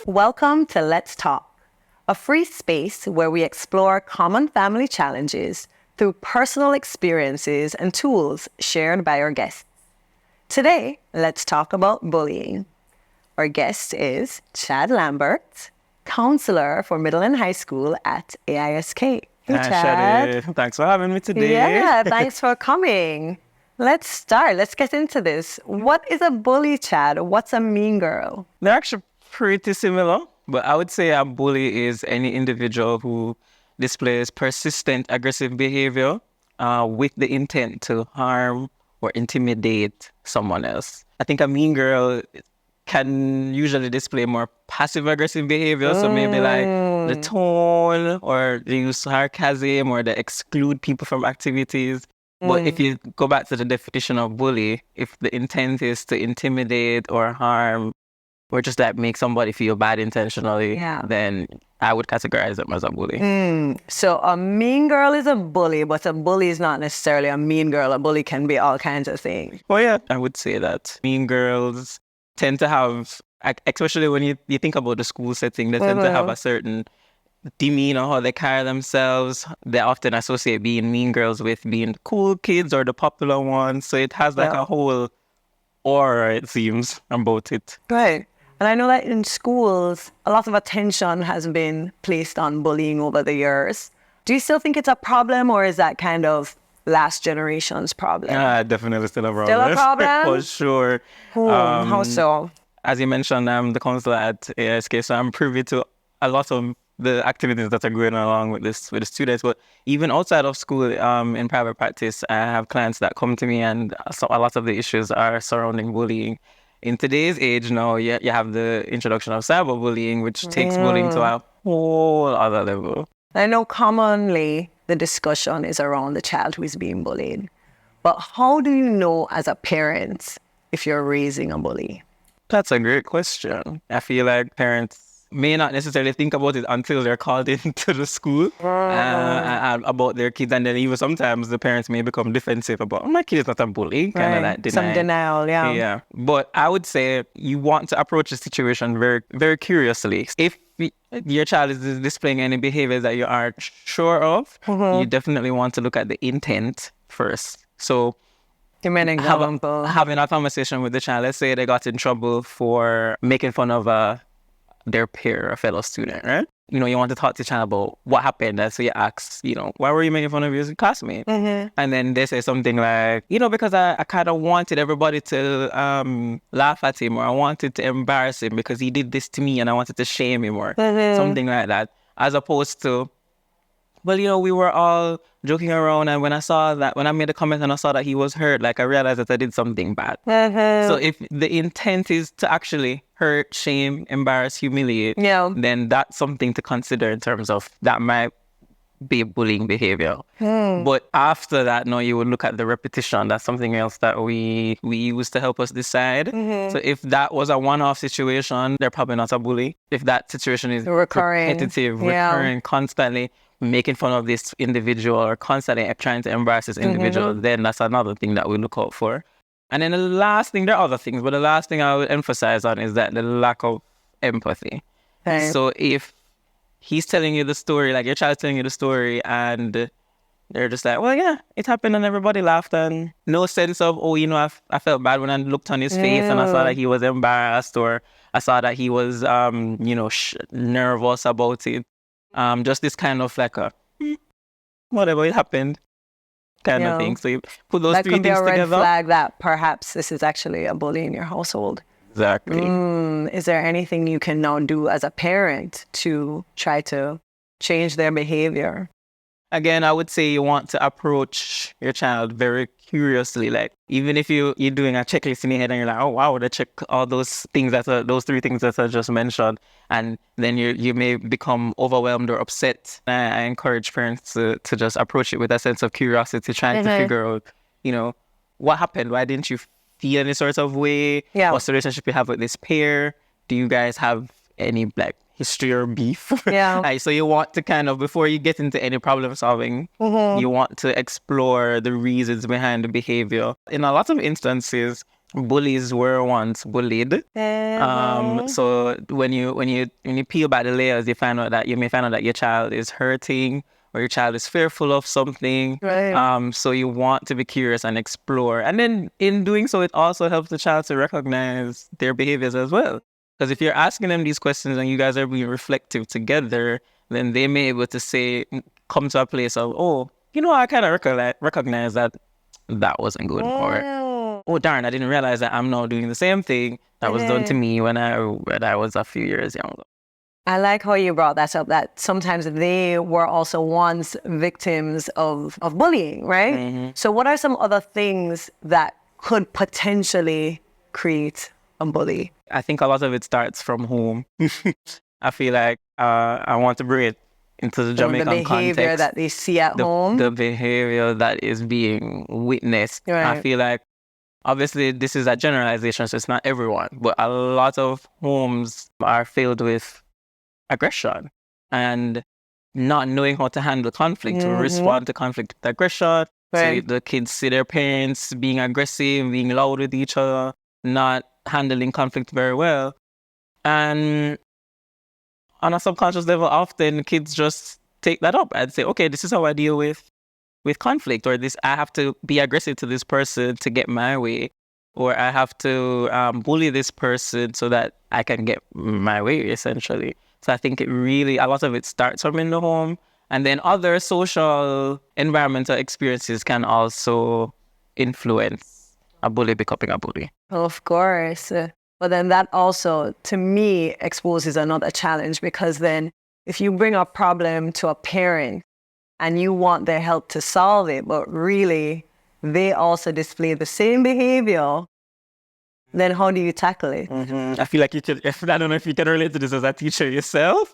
Welcome to Let's Talk, a free space where we explore common family challenges through personal experiences and tools shared by our guests. Today, let's talk about bullying. Our guest is Chad Lambert, counselor for middle and high school at AISK. Hey, Hi, Chad. Shadi. Thanks for having me today. Yeah, thanks for coming. Let's start. Let's get into this. What is a bully, Chad? What's a mean girl? They're actually pretty similar, but I would say a bully is any individual who displays persistent aggressive behavior with the intent to harm or intimidate someone else. I think a mean girl can usually display more passive aggressive behavior, so maybe like the tone or they use sarcasm or they exclude people from activities. But if you go back to the definition of bully, if the intent is to intimidate or harm or just like make somebody feel bad intentionally, then I would categorize them as a bully. So a mean girl is a bully, but a bully is not necessarily a mean girl. A bully can be all kinds of things. Well, yeah, I would say that. Mean girls tend to have, especially when you think about the school setting, they tend to have a certain demeanor, how they carry themselves. They often associate being mean girls with being cool kids or the popular ones. So it has like a whole aura, it seems, about it. Right. And I know that in schools, a lot of attention has been placed on bullying over the years. Do you still think it's a problem, or is that kind of last generation's problem? Definitely still a problem. Still a problem? For sure. How so? As you mentioned, I'm the counselor at AISK, so I'm privy to a lot of the activities that are going along with this with the students. But even outside of school, in private practice, I have clients that come to me, and so a lot of the issues are surrounding bullying. In today's age now, you have the introduction of cyberbullying, which takes bullying to a whole other level. I know commonly the discussion is around the child who is being bullied. But how do you know as a parent if you're raising a bully? That's a great question. I feel like parents may not necessarily think about it until they're called into the school about their kids. And then even sometimes the parents may become defensive about, my kid is not a bully. Kind of like deny. Some denial, Yeah. But I would say you want to approach the situation very, very curiously. If your child is displaying any behaviors that you aren't sure of, you definitely want to look at the intent first. So having a conversation with the child, let's say they got in trouble for making fun of their peer, a fellow student, right? You want to talk to the child about what happened. And so you ask, why were you making fun of your classmate? And then they say something like, because I kind of wanted everybody to laugh at him, or I wanted to embarrass him because he did this to me and I wanted to shame him, or something like that. As opposed to, well, we were all joking around, and when I made a comment and I saw that he was hurt, like I realized that I did something bad. So if the intent is to actually hurt, shame, embarrass, humiliate, then that's something to consider in terms of that might be bullying behavior. But after that, no, you would look at the repetition. That's something else that we use to help us decide. So if that was a one-off situation, they're probably not a bully. If that situation is repetitive, recurring, constantly making fun of this individual or constantly trying to embarrass this individual, then that's another thing that we look out for. And then the last thing, there are other things, but the last thing I would emphasize on is that the lack of empathy. So if he's telling you the story, like your child's telling you the story, and they're just like, well, yeah, it happened and everybody laughed, and no sense of, I felt bad when I looked on his face and I saw that he was embarrassed, or I saw that he was, nervous about it. Just this kind of like whatever, it happened kind of thing. So you put those three things together. That could be a red flag that perhaps this is actually a bully in your household. Exactly. Is there anything you can now do as a parent to try to change their behavior? Again, I would say you want to approach your child very curiously. Like, even if you're doing a checklist in your head and you're like, oh, wow, they check all those things, those three things that I just mentioned. And then you may become overwhelmed or upset. I encourage parents to just approach it with a sense of curiosity, trying to figure out, what happened? Why didn't you feel any sort of way? Yeah. What's the relationship you have with this pair? Do you guys have any like history or beef? Yeah. Like, so you want to kind of, before you get into any problem solving, you want to explore the reasons behind the behavior. In a lot of instances, bullies were once bullied. So when you peel back the layers, you may find out that your child is hurting or your child is fearful of something. Right. So you want to be curious and explore. And then in doing so, it also helps the child to recognize their behaviors as well. Because if you're asking them these questions and you guys are being reflective together, then they may be able to say, come to a place of, oh, I kind of recognize that wasn't good. Or, oh, darn, I didn't realize that I'm now doing the same thing that was done to me when I was a few years younger. I like how you brought that up, that sometimes they were also once victims of bullying, right? Mm-hmm. So what are some other things that could potentially create a bully? I think a lot of it starts from home. I feel like I want to bring it into the Jamaican the behavior context. that they see at home. The behavior that is being witnessed. Right. I feel like, obviously, this is a generalization, so it's not everyone, but a lot of homes are filled with aggression and not knowing how to handle conflict or respond to conflict with aggression. Right. So the kids see their parents being aggressive, being loud with each other, not handling conflict very well. And on a subconscious level, often kids just take that up and say, okay, this is how I deal with conflict, or this, I have to be aggressive to this person to get my way, or I have to bully this person so that I can get my way, essentially. So I think a lot of it starts from in the home, and then other social environmental experiences can also influence a bully becoming a bully. Of course. But then that also, to me, exposes another challenge, because then if you bring a problem to a parent and you want their help to solve it, but really they also display the same behavior, then how do you tackle it? I feel like I don't know if you can relate to this as a teacher yourself.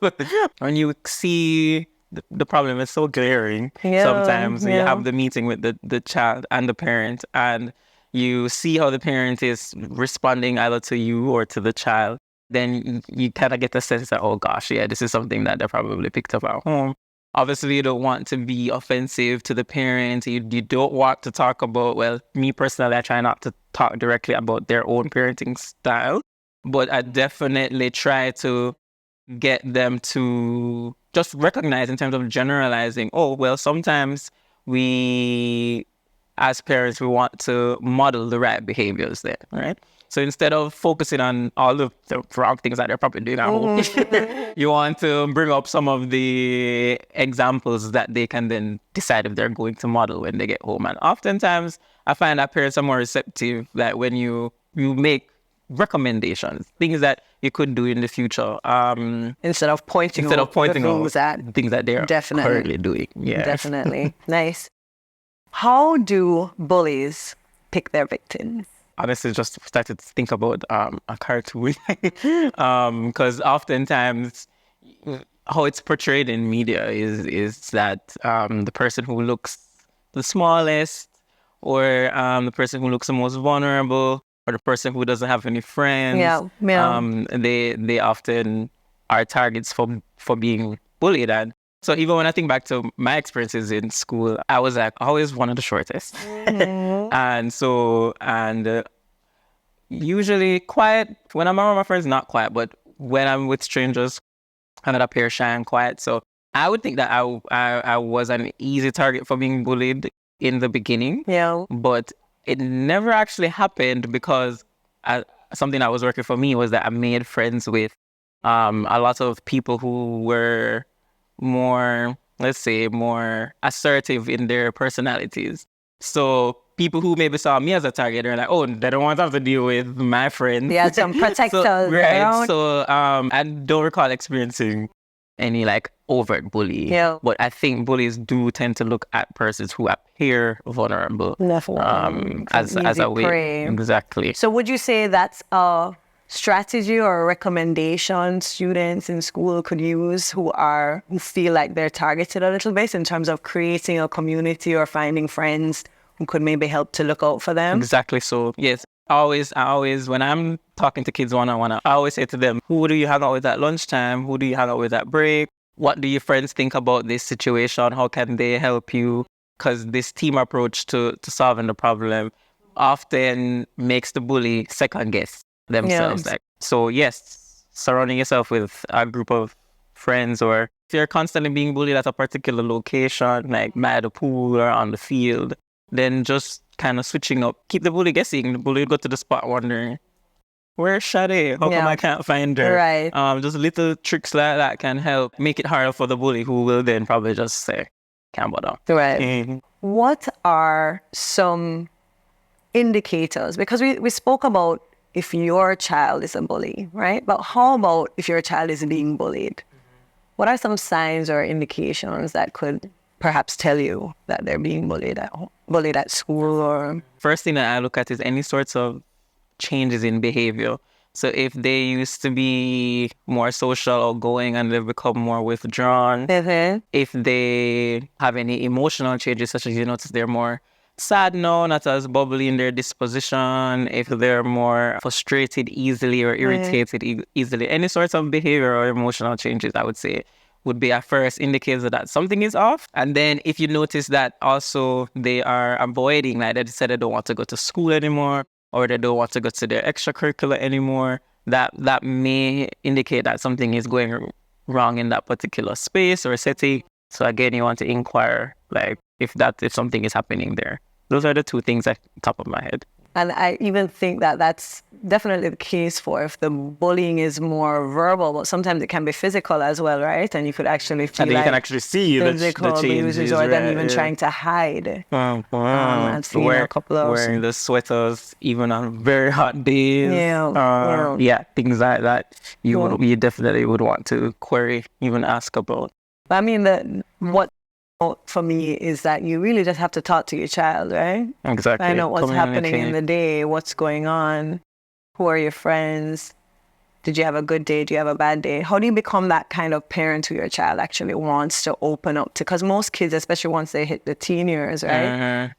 When you see the problem is so glaring, sometimes you have the meeting with the child and the parent, and you see how the parent is responding either to you or to the child, then you kind of get the sense that, oh gosh, yeah, this is something that they probably picked up at home. Obviously, you don't want to be offensive to the parent. You don't want to talk about, well, me personally, I try not to talk directly about their own parenting style, but I definitely try to get them to just recognize, in terms of generalizing, oh, well, sometimes we, as parents, we want to model the right behaviors there, right? So instead of focusing on all of the wrong things that they're probably doing at home, you want to bring up some of the examples that they can then decide if they're going to model when they get home. And oftentimes, I find that parents are more receptive, like when you make recommendations, things that you could do in the future. Instead of pointing out things that they're currently doing. Yeah. Definitely. Nice. How do bullies pick their victims? Honestly, just started to think about a cartoon, because oftentimes how it's portrayed in media is that the person who looks the smallest, or the person who looks the most vulnerable, or the person who doesn't have any friends, they often are targets for being bullied. And so even when I think back to my experiences in school, I was like always one of the shortest. And usually quiet. When I'm around my friends, not quiet, but when I'm with strangers, I'm up here shy and quiet. So I would think that I was an easy target for being bullied in the beginning. Yeah. But it never actually happened, because something that was working for me was that I made friends with a lot of people who were more, let's say, more assertive in their personalities. So people who maybe saw me as a target are like, oh, they don't want to have to deal with my friends. Yeah, some protectors. Right. So I don't recall experiencing any like overt bullying. Yeah. But I think bullies do tend to look at persons who appear vulnerable as a way. Prey. Exactly. So would you say that's a strategy or a recommendation students in school could use who feel like they're targeted a little bit, in terms of creating a community or finding friends who could maybe help to look out for them? Exactly. So yes, I always, when I'm talking to kids one-on-one, I always say to them, who do you hang out with at lunchtime? Who do you hang out with at break? What do your friends think about this situation? How can they help you? Because this team approach to solving the problem often makes the bully second guess Yeah. themselves. Like, so yes, surrounding yourself with a group of friends, or if you're constantly being bullied at a particular location, like by the pool or on the field, then just kind of switching up, keep the bully guessing. The bully would go to the spot wondering, where's Sade? How come Yeah. I can't find her? Right. Just little tricks like that can help make it harder for the bully, who will then probably just say, can't bother. Right. Mhm. What are some indicators? Because we spoke about if your child is a bully, right? But how about if your child is being bullied? What are some signs or indications that could perhaps tell you that they're being bullied at home, bullied at school, or First thing that I look at is any sorts of changes in behavior. So if they used to be more social or going and they've become more withdrawn, if they have any emotional changes, such as you notice they're more sad now, not as bubbly in their disposition, if they're more frustrated easily or irritated easily, any sorts of behavior or emotional changes, I would say, would be a first indicator that something is off. And then if you notice that also they are avoiding, like they said they don't want to go to school anymore, or they don't want to go to their extracurricular anymore, that may indicate that something is going wrong in that particular space or setting. So again, you want to inquire, like, if something is happening there. Those are the two things at the top of my head. and I even think that that's definitely the case for if the bullying is more verbal, but sometimes it can be physical as well, right? And you could actually feel And then like you can actually see the physical changes, abuses, or them right? even Yeah. trying to hide. Wow. I've seen a couple of Wearing the sweaters even on very hot days. Yeah. Things like that. You definitely would want to query, even ask about. But I mean, what for me is that you really just have to talk to your child, right? Exactly. Find out what's happening in Communicate. the day, what's going on, who are your friends, did you have a good day, do you have a bad day? How do you become that kind of parent who your child actually wants to open up to? Because most kids, especially once they hit the teen years, right?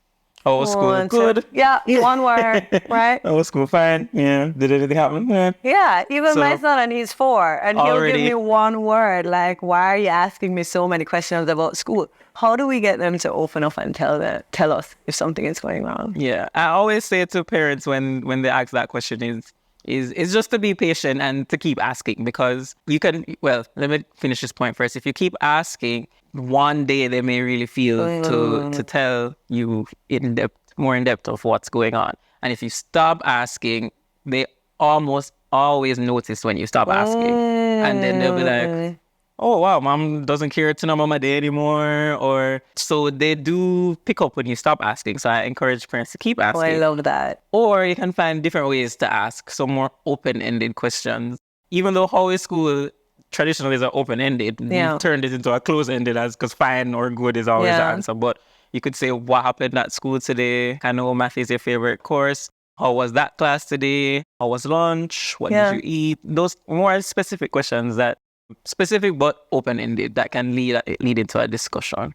Old school, good. Yeah, one word, right? Old school, fine. Yeah. Did anything happen? Yeah. Yeah, even my So- son, and he's 4, and he'll give Already- me one word, like, why are you asking me so many questions about school? How do we get them to open up and tell us if something is going wrong? Yeah, I always say to parents when they ask that question is just to be patient and to keep asking, because you can, well, let me finish this point first. If you keep asking, one day they may really feel to tell you more in depth of what's going on. And if you stop asking, they almost always notice when you stop asking. And then they'll be like, oh wow, mom doesn't care to know my day anymore, or so they do pick up when you stop asking. So I encourage parents to keep Oh, asking. I love that. Or you can find different ways to ask, some more open-ended questions. Even though high school traditionally is open-ended, we've turned it into a closed-ended, as because fine or good is always the answer. But you could say, what happened at school today? I know math is your favorite course. How was that class today? How was lunch? What did you eat? Those more specific questions, that specific but open-ended, that can lead into a discussion.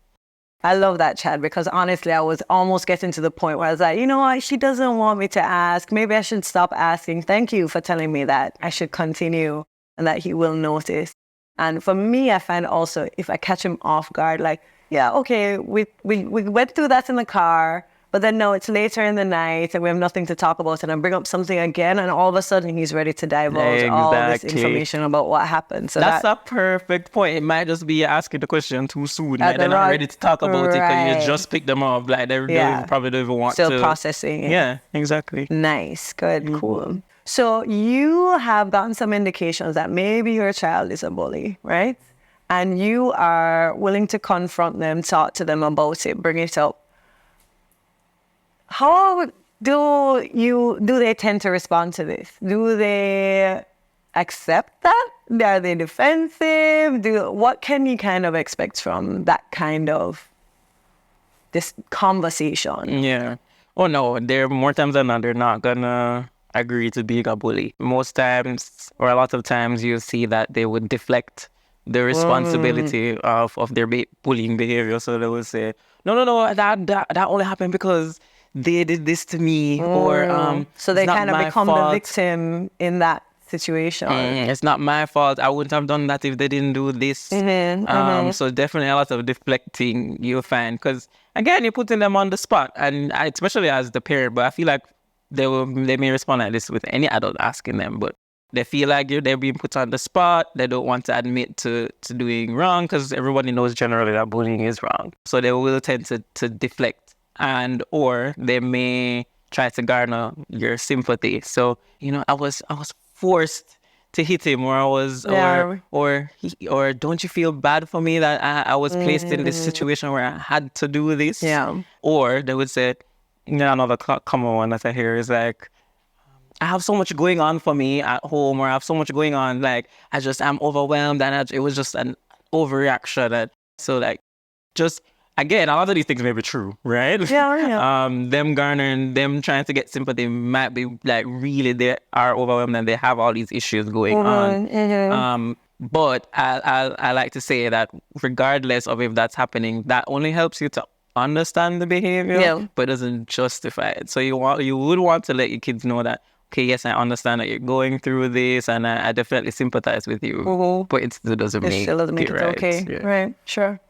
I love that, Chad, because honestly, I was almost getting to the point where I was like, you know what, she doesn't want me to ask. Maybe I should stop asking. Thank you for telling me that I should continue and that he will notice. And for me, I find also if I catch him off guard, like, yeah, okay, we went through that in the car, but then no, it's later in the night and we have nothing to talk about, and I bring up something again, and all of a sudden he's ready to divulge all this information about what happened. So that's a perfect point. It might just be you're asking the question too soon. Like they're not ready to talk about it because you just picked them up. Like they probably don't even want to. Still processing it. Yeah, exactly. Nice. Good. Cool. So you have gotten some indications that maybe your child is a bully, right? And you are willing to confront them, talk to them about it, bring it up. How do they tend to respond to this? Do they accept that? Are they defensive? What can you kind of expect from that kind of this conversation? Yeah. Oh no, they're more times than not, they're not gonna agree to being a bully. Most times, or a lot of times, you'll see that they would deflect the responsibility of their bullying behavior. So they will say, no, that only happened because they did this to me, or So they it's not kind of my become the fault. victim in that situation. It's not my fault. I wouldn't have done that if they didn't do this. So definitely a lot of deflecting you'll find, because again, you're putting them on the spot, and especially as the parent. But I feel like they may respond like this with any adult asking them, but they feel like they're being put on the spot. They don't want to admit to doing wrong, because everybody knows generally that bullying is wrong. So they will tend to deflect, and or they may try to garner your sympathy. So I was forced to hit him, or I was, or don't you feel bad for me that I was placed in this situation where I had to do this? Yeah. Or they would say, another common one that I hear is like, I have so much going on for me at home, or I have so much going on, like I'm overwhelmed, and it was just an overreaction. And so like, just again, a lot of these things may be true, right? Yeah. Them garnering, them trying to get sympathy might be like really they are overwhelmed and they have all these issues going on. But I like to say that regardless of if that's happening, that only helps you to understand the behavior, but doesn't justify it. So you would want to let your kids know that, okay, yes, I understand that you're going through this, and I definitely sympathize with you, but it still doesn't make it right. Okay. Yeah. Right. Sure.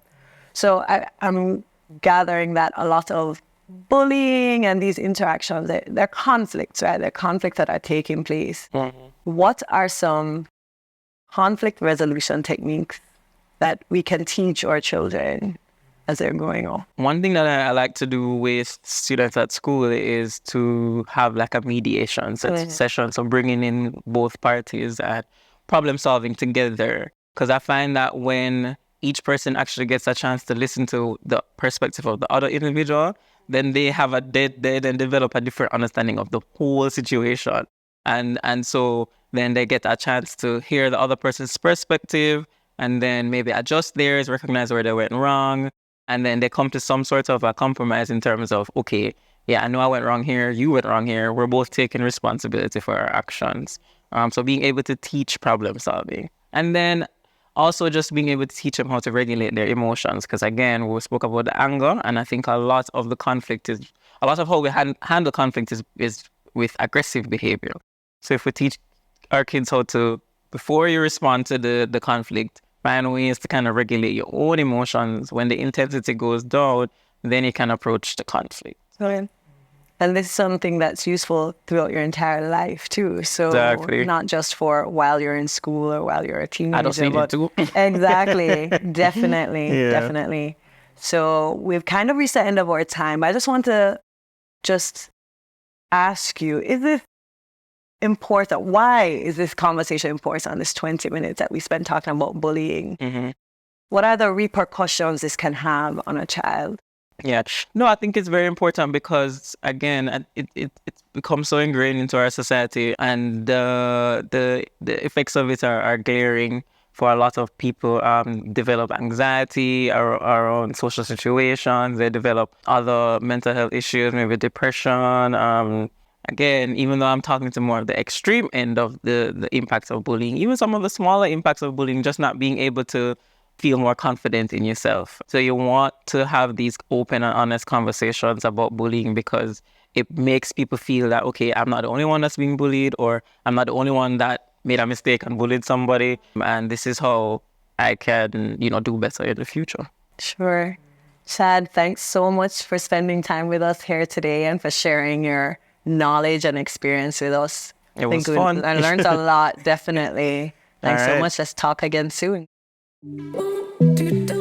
So I'm gathering that a lot of bullying and these interactions, they're conflicts, right? They're conflicts that are taking place. What are some conflict resolution techniques that we can teach our children as they're growing up? One thing that I like to do with students at school is to have like a mediation session. So bringing in both parties and problem solving together. Because I find that when each person actually gets a chance to listen to the perspective of the other individual, then they then develop a different understanding of the whole situation. And so then they get a chance to hear the other person's perspective, and then maybe adjust theirs, recognize where they went wrong, and then they come to some sort of a compromise in terms of, okay, yeah, I know I went wrong here, you went wrong here, we're both taking responsibility for our actions. So being able to teach problem solving. And then also just being able to teach them how to regulate their emotions. Because again, we spoke about the anger, and I think a lot of how we handle conflict is with aggressive behavior. So if we teach our kids how to, before you respond to the conflict, find ways to kind of regulate your own emotions. When the intensity goes down, then you can approach the conflict. Okay. And this is something that's useful throughout your entire life too. So Exactly. Not just for while you're in school or while you're a teenager. I don't see it too. Exactly. Definitely. So we've kind of reached the end of our time. I just want to just ask you, is this important? Why is this conversation important, this 20 minutes that we spent talking about bullying? What are the repercussions this can have on a child? Yeah, no, I think it's very important because, again, it's become so ingrained into our society, and the effects of it are glaring for a lot of people. Develop anxiety around social situations. They develop other mental health issues, maybe depression. Again, even though I'm talking to more of the extreme end of the impacts of bullying, even some of the smaller impacts of bullying, just not being able to feel more confident in yourself. So you want to have these open and honest conversations about bullying, because it makes people feel that, okay, I'm not the only one that's being bullied, or I'm not the only one that made a mistake and bullied somebody, and this is how I can, do better in the future. Sure. Chad, thanks so much for spending time with us here today and for sharing your knowledge and experience with us. It was fun. I learned a lot, definitely. Thanks so much. Let's talk again soon. Do, do.